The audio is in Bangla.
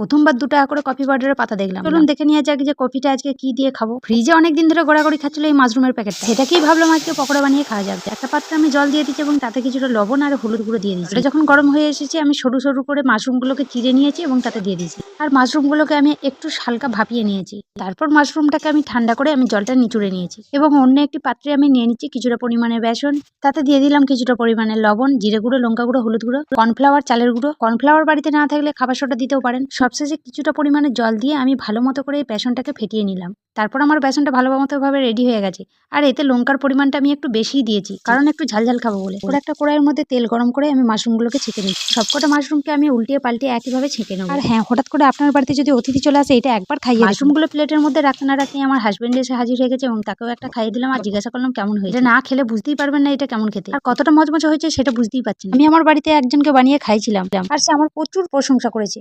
প্রথমবার 2 টাকা করে কফি পাউডারের পাতা দেখলাম। চলুন দেখে নিয়ে যাক যে কফিটা আজকে কি দিয়ে খাবো। ফ্রিজে অনেকদিন ধরে গড়াগড়ি খাচ্ছিল এই মাশরুমের প্যাকেটটা, সেটাকেই ভাবলাম আজকে পকোড়া বানিয়ে খাওয়া যাবে। একটা পাত্রে আমি জল দিয়ে দিচ্ছি এবং তাতে কিছুটা লবণ আর হলুদ গুঁড়ো দিয়ে দিচ্ছি। এটা যখন গরম হয়ে এসেছে আমি সরু সরু করে মাশরুমগুলোকে চিড়ে নিয়েছি এবং তাতে দিয়ে দিয়েছি। আর মাশরুমগুলোকে আমি একটু হালকা ভাপিয়ে নিয়েছি। তারপর মাশরুমটাকে আমি ঠান্ডা করে আমি জলটা নিচুড়ে নিয়েছি এবং অন্য একটি পাত্রে আমি নিয়ে নিচ্ছি কিছুটা পরিমাণে বেসন। তাতে দিয়ে দিলাম কিছুটা পরিমাণে লবণ, জিরে গুঁড়ো, লঙ্কা গুঁড়ো, হলুদ গুঁড়ো, কর্নফ্লাওয়ার, চালের গুঁড়ো। কর্নফ্লাওয়ার বাড়িতে না থাকলে খাবার সোডা দিতেও পারেন। সবশেষে কিছুটা পরিমাণে জল দিয়ে আমি ভালো মতো করে এই বেসনটাকে ফেটিয়ে নিলাম। তারপর আমার বেসনটা ভালো মতো ভাবে রেডি হয়ে গেছে। আর এতে লঙ্কার পরিমাণটা আমি একটু বেশিই দিয়েছি, কারণ একটু ঝালঝাল খাবো বলে। ওর একটা কড়াইয়ের মধ্যে তেল গরম করে আমি মাশরুমগুলোকে ছেঁকে নিচ্ছি। সবকটা মাশরুমকে আমি উল্টিয়ে পাল্টিয়ে একইভাবে ছেঁকে নেবো। আর হ্যাঁ, হঠাৎ করে আপনার বাড়িতে যদি অতিথি চলে আসে এটা একবার খাইয়ে মাশরুমগুলো প্লেটের মধ্যে রাখতে না রাখতে আমার হাজবেন্ড এসে হাজির হয়ে গেছে এবং তাকেও একটা খাইয়ে দিলাম আর জিজ্ঞাসা করলাম কেমন হয়েছে। এটা না খেলে বুঝতেই পারবেন না এটা কেমন খেতে আর কতটা মজমজে হয়েছে সেটা বুঝতেই পারছেন। আমি আমার বাড়িতে একজনকে বানিয়ে খাইছিলাম আর সে আমার প্রচুর প্রশংসা করেছে।